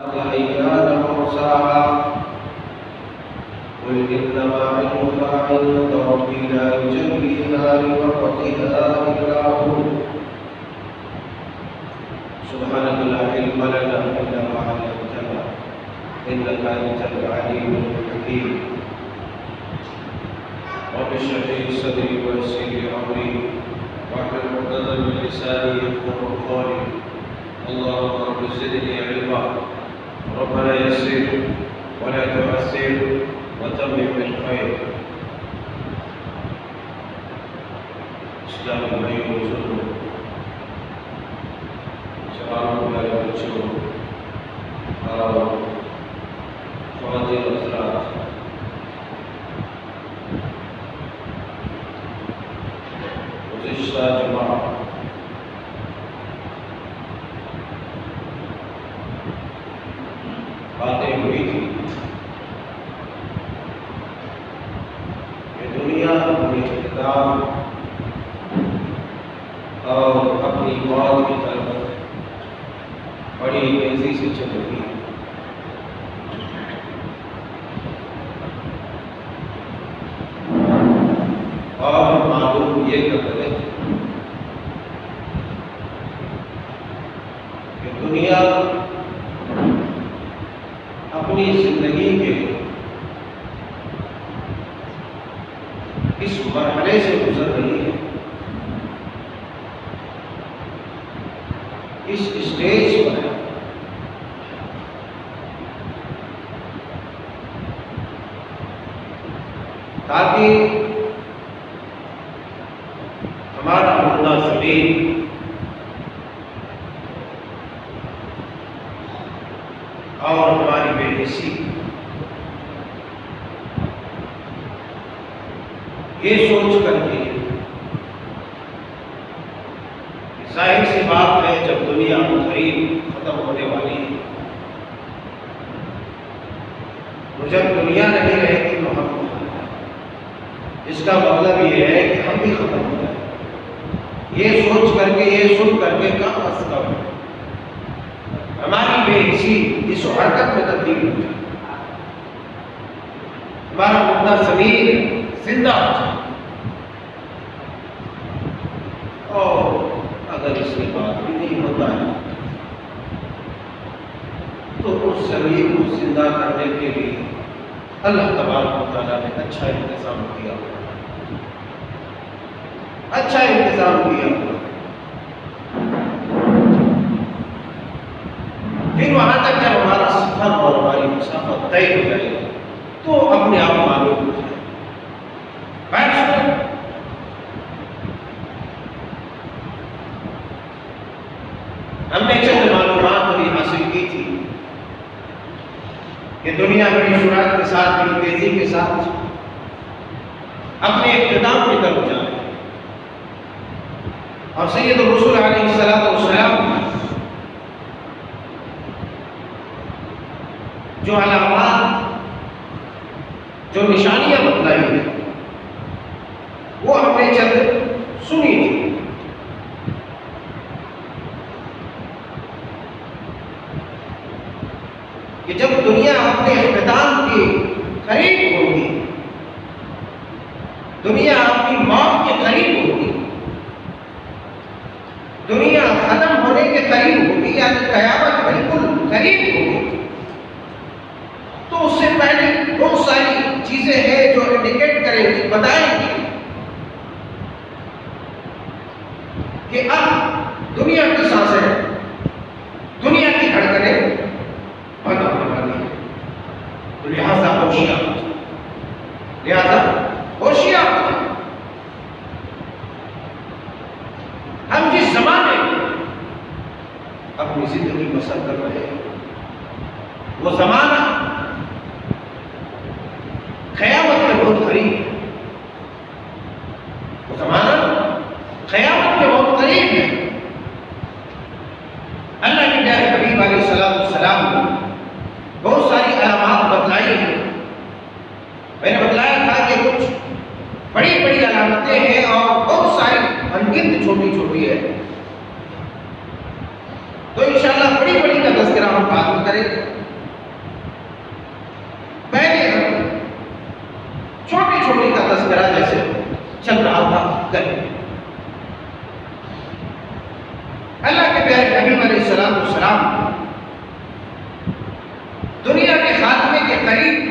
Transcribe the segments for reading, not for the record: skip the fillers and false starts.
أيان مرساها قل إنما علمها عند ربي لا يجليها لوقتها إلا هو سبحانك لا علم لنا إلا ما علمتنا إنك أنت العليم الحكيم رب اشرح لي صدري ويسر لي أمري واحلل عقدة من لساني يفقهوا قولي اللهم رب زدني علما ربنا يسر ولا تعسر وتمم بالخير. اسلام بھائی بزرگوں، جوانوں، پیارے بچوں اور خواتین حضرات، گزشتہ جمعہ باتیں ہوئی تھی کہ دنیا اپنی اقتدار اور اپنی موت کی طرف بڑی تیزی سے چل رہی ہے. اور معلوم یہ کرتے ہیں کہ دنیا اپنی زندگی کے اس مرحلے سے گزر رہی ہے، اس اسٹیج پر ہے تاکہ ہمارا مردہ زمین اور ہماری بے حسی یہ سوچ کر کے ظاہر سی بات ہے جب دنیا قریب ختم ہونے والی ہے تو جب دنیا نہیں رہے گی تو ہم اس کا مطلب یہ ہے کہ ہم بھی ختم ہو جائیں. یہ سوچ کر کے یہ سن کر کے کم از کم ہماری بے حسی اس حرکت میں تبدیل ہو جائے، ہمارا مردہ زمین زندہ ہو جائے. اور اگر اس کے بعد بھی نہیں ہوتا ہے تو اس زمین کو زندہ کرنے کے لیے اللہ تبارک و تعالیٰ نے اچھا انتظام کیا، اچھا انتظام کیا. پھر وہاں تک جب ہمارا سفر اور ہماری مسافت طے ہو جائے گی تو اپنے آپ معلوم ہو جائے. ہم نے چند معلومات ابھی حاصل کی تھی کہ دنیا بڑی سرعت کے ساتھ، بڑی تیزی کے ساتھ اپنے اختتام کی طرف جا رہے ہیں. اور سید الرسول علیہ السلام جو علامات، جو نشانیاں بتلائی ہیں وہ ہم نے چند سنی تھی. کہ جب دنیا اپنے اختتام کے قریب ہوگی، دنیا اپنی موت کے قریب ہوگی، دنیا ختم ہونے کے قریب ہوگی، یعنی قیامت بالکل قریب ہوگی، تو اس سے پہلے بہت ساری چیزیں ہیں جو انڈیکیٹ کریں گی، بتائیں گی کہ اب دنیا کی سانسیں، دنیا کی دھڑکنیں بند ہونے والی ہیں. تو لہذا ہوشیار ہو جائیں، لہذا ہوشیار ہو جائیں. ہم جس زمانے میں اپنی زندگی بسر کر رہے ہیں وہ زمانہ قیامت کے بہت قریب ہے. وہ زمانہ قیامت کے بہت قریب ہے. اللہ کے پیارے حبیب علیہ السلام نے بہت ساری علامات بتلائی ہیں. میں نے بتلایا تھا کہ کچھ بڑی بڑی علامتیں ہیں اور بہت ساری انگنت چھوٹی چھوٹی ہے. تو انشاءاللہ بڑی بڑی کا تذکرہ ہم بات کریں گے. پہلے ہم چھوٹی چھوٹی کا تذکرہ جیسے چل رہا تھا کریں. اللہ کے پیارے نبی علیہ السلام دنیا کے خاتمے کے قریب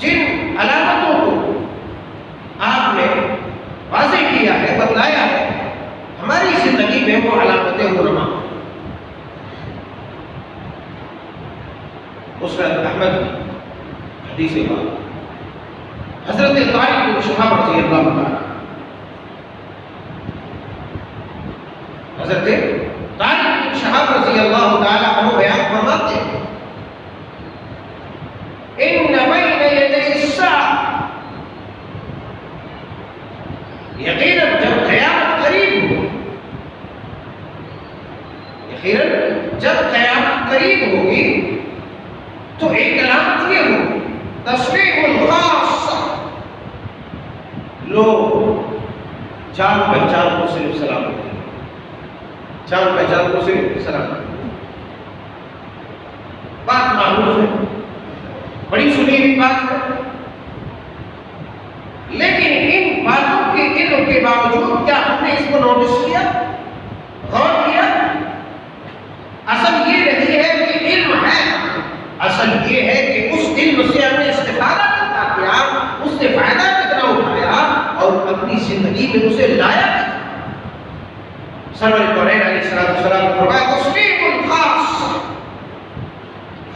جن علامتوں کو آپ نے واضح کیا ہے، بتلایا ہے، ہماری زندگی میں وہ علامتیں علماء مسند احمد حدیث بات حضرت طارق بن شہاب رضی اللہ عنہ، حضرت طارق بن شہاب رضی اللہ تعالیٰ عنہ بیان فرماتے ہیں ان بین یدی الساعة، یقیناً جب قیامت قریب ہو، یقیناً جب قیامت قریب ہوگی تو ایک علامت یہ ہو تصریح الخاص، لوگ جان پہچان کو صرف سلام کریں، جان پہچان کو صرف سلام کریں. بات معروف ہے، بڑی سنی ہوئی بات ہے، لیکن ان باتوں کے علم کے باوجود کیا ہم نے اس کو نوٹس کیا، غور کیا؟ اصل یہ نہیں ہے کہ علم ہے، اصل یہ ہے کہ اس علم سے ہم نے استفادہ کتنا کیا، اس سے فائدہ کتنا اٹھایا اور اپنی زندگی میں اسے لایا کتنا. سرور کونین علیہ السلام نے فرمایا تصریح الخاص،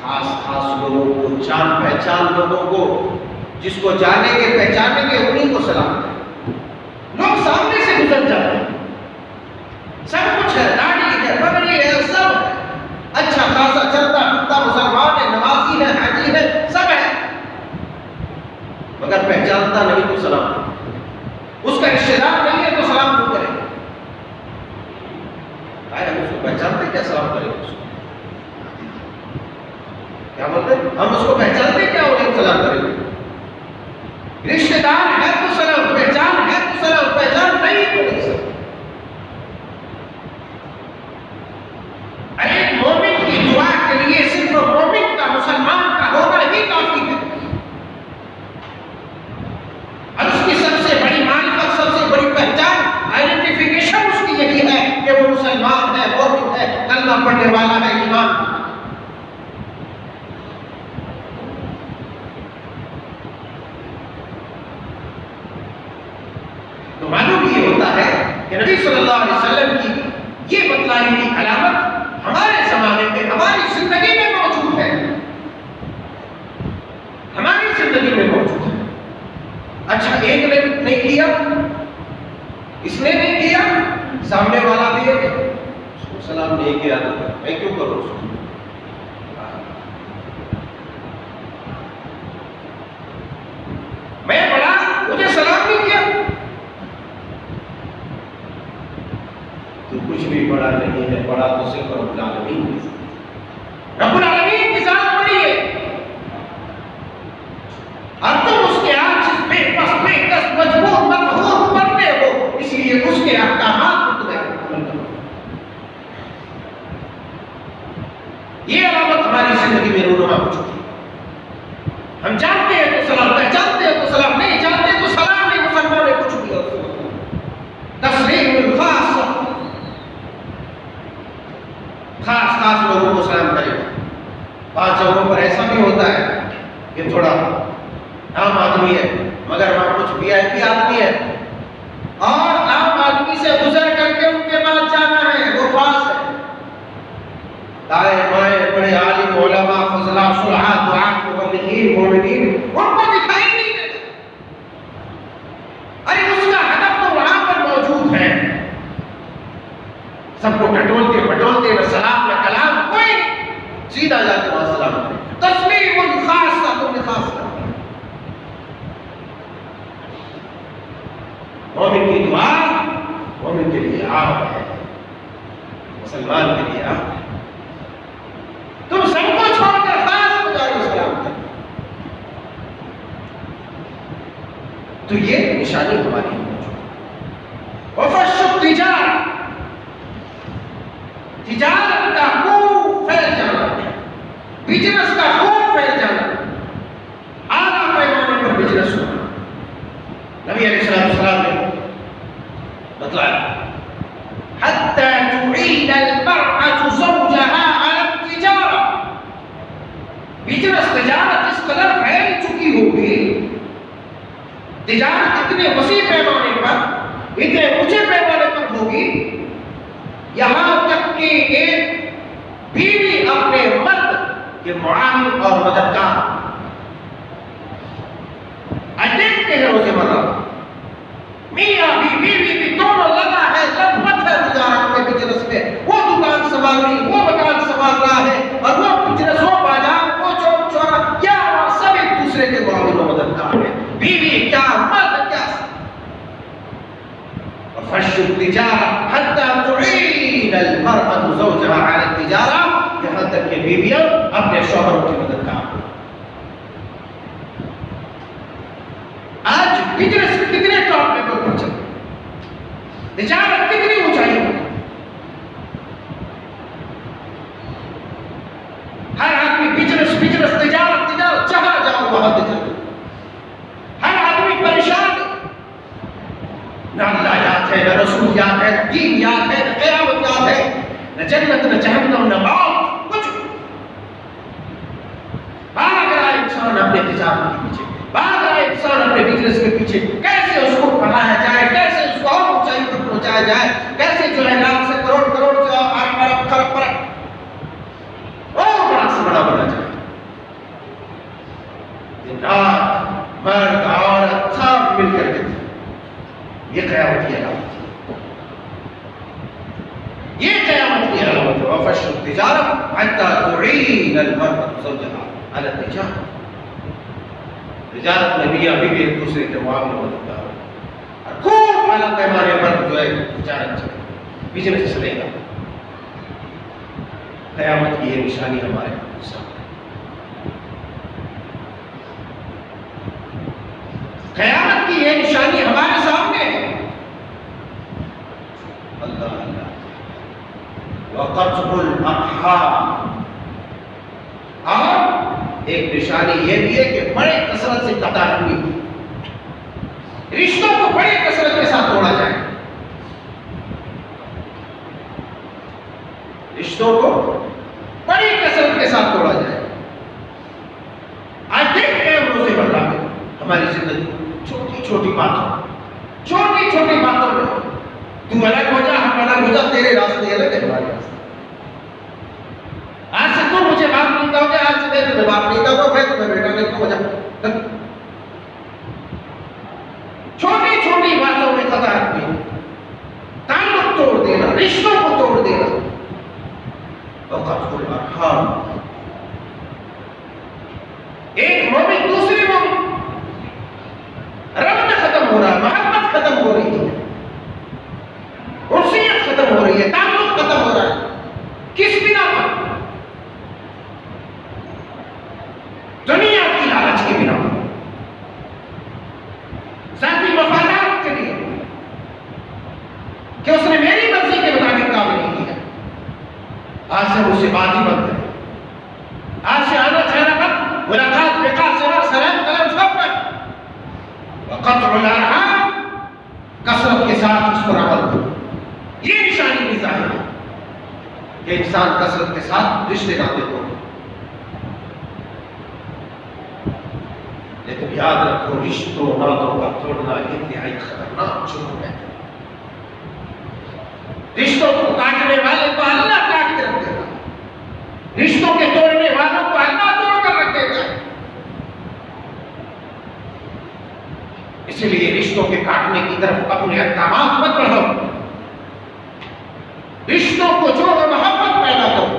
خاص خاص لوگوں کو، جان پہچان لوگوں کو، جس کو جانے کے پہچانے کے انہیں کو سلام کریں. لوگ سامنے سے گزر جاتے ہیں، سب کچھ ہے، داڑھی ہے، پگڑی ہے، سب ہے، اچھا خاصا چلتا پھرتا مسلمان ہے، نمازی ہے، حاجی ہے، سب ہے، مگر پہچانتا نہیں تو سلام کریں. اس کا رشتہ دار نہیں ہے تو سلام کیوں کریں؟ ہم اس کو پہچانتے کیا سلام کریں؟ کیا بولتے ہیں؟ ہم اس کو پہچانتے کیا اور سلام کریں؟ رشتہ دار ہے تو سلام، پہچان ہے تو سلام، پہچان نہیں تو نہیں سلام. ایک مومن کی دعا کے لیے صرف مومن کا، مسلمان کا ہونا ہی کافی ہے، اور اس کی سب سے بڑی معرفت، سب سے بڑی پہچان، آئیڈینٹیفیکیشن اس کی یہی ہے کہ وہ مسلمان ہے، مومن ہے، کلمہ پڑھنے والا ہے، ایمان. تو معلوم یہ ہوتا ہے کہ نبی صلی اللہ علیہ وسلم کی یہ بتلائی ہوئی علامت ہمارے زمانے میں، ہماری زندگی میں موجود ہے، ہماری زندگی میں موجود ہے. اچھا ایک نے نہیں کیا، اس نے نہیں کیا، سامنے والا بھی ہے، اس کو سلام نہیں کیا تو میں کیوں کروں اس کو؟ میں بڑا، مجھے سلام نہیں کیا. تو کچھ بھی بڑا نہیں ہے، بڑا تو صرف رب العالمین ہے. رب العالمین کی ذات بڑی ہے، اور تم اس کے عاجز، بے بس، بے کس، مجبور، مقہور بنتے ہو، اس لیے اس کے احکامات کو عمل کرو. یہ علامت ہماری زندگی میں رونما ہو چکی ہے. ہم جانتے ہیں تو سلام، پہچانتے ہیں تو سلام، نہیں جانتے تو سلام نہیں. مسلمان نے کچھ بھی تصریح الخاص، خاص خاص لوگوں کو سلام کرے. 5 جگہوں پر ایسا بھی ہوتا ہے کہ تھوڑا عام آدمی ہے مگر وہاں کچھ وی آئی پی آدمی ہے، اور عام آدمی سے گزر کر کے ان کے پاس جانا ہے، وہ خاص ہے. دائیں بائیں بڑے عالم، علماء، فضلاء، صلحاء، دعاء، مبلغین، مومنین، ان کو دکھائی نہیں دیتا. ارے اس کا ہدف تو وہاں پر موجود ہے. سب کو ٹٹولتے پٹولتے، نہ سلام نہ کلام، کوئی سیدھا جا کے وہاں سلام کرے. تصمیم الخاص، تم نے خاص کر دیا. مومن کی دعا مومن کے لیے عام ہے، مسلمان کے لیے عام ہے. تم سب کو چھوڑ کر خاص کو جا کے سلام کرو. تو یہ نشانی ہماری ہے. وفش التجارہ، بزنس کا خوب پھیل جانا، اعلیٰ پیمانے پر بزنس ہونا۔ نبی علیہ السلام نے بتلایا حتی تعین المرأة زوجها على التجارہ، بزنس تجارت اس قدر پھیل چکی ہوگی، تجارت اتنے وسیع پیمانے پر، اتنے اونچے پیمانے پر ہوگی، یہاں تک کہ ایک بیوی اپنے مرد کے معاون اور مددگار، دیکھتے ہیں روزے مرہ میاں بھی بیوی بھی دونوں لگا ہے، لگمت ہے تجارت میں، بزنس میں، وہ دکان سنبھال رہی، وہ مکان سنبھال رہا ہے، اور وہ بزنس، وہ بازار، وہ چوک چورا، کیا سب ایک دوسرے کے معاون و مددگار ہیں، بیوی کیا مرد کیا۔ فش التجارہ حتی تعین المرأة زوجها على التجارہ، یہاں تک کہ بیویاں اپنے شوہروں کی مددگار ہیں۔ آج بزنس کتنے ٹاپ لیول پر چل، تجارت کتنی اونچائی پر، ہر آدمی بزنس بزنس تجارت تجارت، جہاں جاؤ وہاں تجارت، ہر آدمی پریشان، نہ اللہ یاد ہے، نہ رسول یاد ہے، نہ دین یاد ہے، نہ قیامت یاد ہے، نہ جنت نہ جہنم نہ موت، کچھ بھاگ رہا ہے انسان اپنے تجارت کے پیچھے، بھاگ رہا ہے انسان اپنے بزنس کے پیچھے، کیسے اس کو بڑھایا جائے، کیسے اس کو اور اونچائی پر پہنچایا جائے، کیسے جو ہے لاکھ سے کروڑ، کروڑ سے ارب خرب پر اور بڑا سے بڑا بنا جائے۔ دن رات مرد عورت سب مل کر کے، یہ قیامت کی علامت ہے، یہ قیامت کی علامت ہے۔ وفش التجارہ حتی تعین المرأة زوجها على التجارہ، تجارت میں بھی ابھی بھی ایک دوسرے کے معاون ہوتا ہے، اور خوب اعلیٰ پیمانے پر جو ہے تجارت چلے، بزنس چلے گا۔ قیامت کی یہ نشانی ہمارے سامنے، قیامت کی یہ نشانی ہمارے سامنے ہے۔ اللہ اللہ، وقطع الارحام، اور ایک نشانی یہ بھی ہے کہ بڑے کثرت سے قطع ہوئی، رشتوں کو بڑے کثرت کے ساتھ توڑا جائے، رشتوں کو بڑی کثرت کے ساتھ توڑا جائے۔ آج دیکھتے ہیں روزے مرہ میں ہماری زندگی چھوٹی چھوٹی باتوں میں، تم الگ ہو جا، ہم الگ ہو جا، تیرے راستے الگ ہے، ہمارے راستے، آج سے تم مجھے باپ نہیں کہو گے، آج سے میں تمہیں باپ نہیں کہوں گا، میں تمہیں بیٹا نہیں کہوں گا۔ چھوٹی چھوٹی باتوں میں قطع رکھنا، تعلق توڑ دینا، رشتوں کو توڑ دینا۔ وقطع الارحام، ایک مومن دوسرے مومن، ربط ختم ہو رہا ہے، محبت ختم ہو رہی ہے، انسیت ختم ہو رہی ہے، تعلق ختم ہو رہا ہے، کس بنا پر؟ دنیا کی لالچ کی بنا پر، ذاتی مفادات کے لیے، کہ اس نے میری مرضی کے مطابق کام نہیں کیا، آج سے مجھ سے بات ہی بند ہے، آج سے آنا جانا بند، ملاقات لقاء سلام سلام کلام سب بند۔ وقطع الارحام، کثرت کے ساتھ اس پر عمل کرو، یہ نشانی بھی ظاہر ہے کہ انسان کثرت کے ساتھ رشتے ناطے کو، لیکن یاد رکھو رشتوں ناطوں کا توڑنا انتہائی خطرناک جرم ہے۔ رشتوں کو کاٹنے والے کو اللہ کاٹ کے رکھ دے گا، رشتوں کے توڑنے والوں کو اللہ توڑ کر رکھ دے گا۔ اسی لیے رشتوں کے کاٹنے کی طرف اپنے احکامات مت بڑھاؤ، رشتوں کو جوڑو، محبت پیدا کرو۔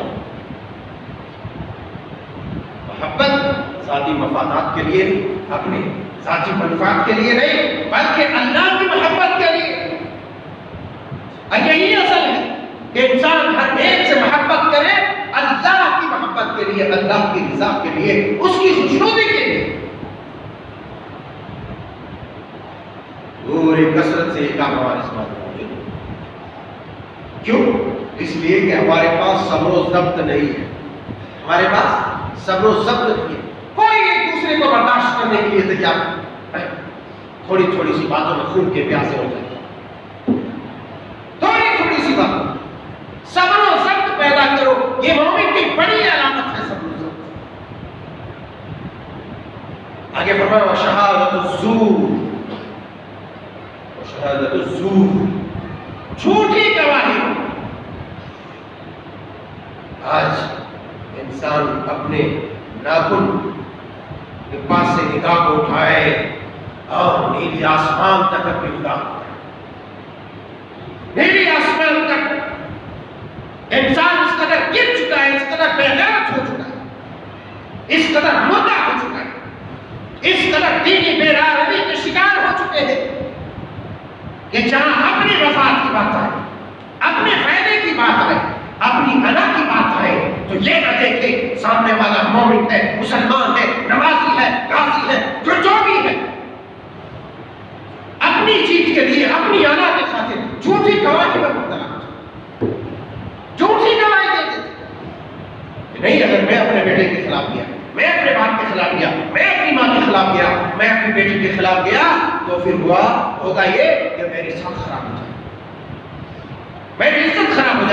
محبت ذاتی مفادات کے لیے نہیں، اپنے ذاتی منفعت کے لیے نہیں، بلکہ اللہ کی محبت کے لیے۔ اور یہی اصل ہے کہ انسان ہر ایک سے محبت کرے اللہ کی محبت کے لیے، اللہ کی رضا کے لیے، اس کی خوشنودی کے لیے۔ پوری کثرت سے یہ کام ہمارے سماج میں موجود ہے۔ کیوں؟ اس لیے کہ ہمارے پاس صبر و ضبط نہیں ہے، ہمارے پاس صبر و ضبط کیے، کوئی ایک دوسرے کو برداشت کرنے کے لیے تیار نہیں۔ تھوڑی تھوڑی سی باتوں میں خون کے پیاسے ہو جائے، تھوڑی تھوڑی سی بات، صبر و ضبط پیدا کرو، یہ مومن کی بڑی علامت ہے صبر و ضبط۔ آگے فرمایا وشہادۃ الزور، وشہادۃ الزور، جھوٹی گواہی۔ آج انسان اپنے ناخن کے پاس سے نگاہ کو اٹھائے اور نیلی آسمان تک اپنی نگاہ اٹھائے، نیلی آسمان تک انسان اس قدر گر چکا ہے، اس قدر بے غیرت ہو چکا ہے، اس قدر مردہ ہو چکا ہے، اس قدر دینی بے راہی کے شکار ہو چکے ہیں کہ جہاں اپنی مفاد کی بات آئے، اپنے فائدے کی بات آئے، اپنی انا کی بات آئے تو یہ نہ دیکھے سامنے والا مومن ہے، مسلمان ہے، نمازی ہے، غازی ہے، جو بھی ہے، اپنی جیت کے لیے اپنی انا کے خاطر جھوٹی گواہی میں مبتلا ہوتا، جھوٹی گواہی دے دیتے کہ نہیں، اگر میں اپنے بیٹے کے خلاف گیا، میں اپنے باپ کے خلاف گیا، میں اپنی ماں کے خلاف گیا، میں اپنی بیٹی کے خلاف گیا، تو پھر ہوگا یہ کہ میری سب خراب ہو جائے، میری عزت خراب ہو جائے۔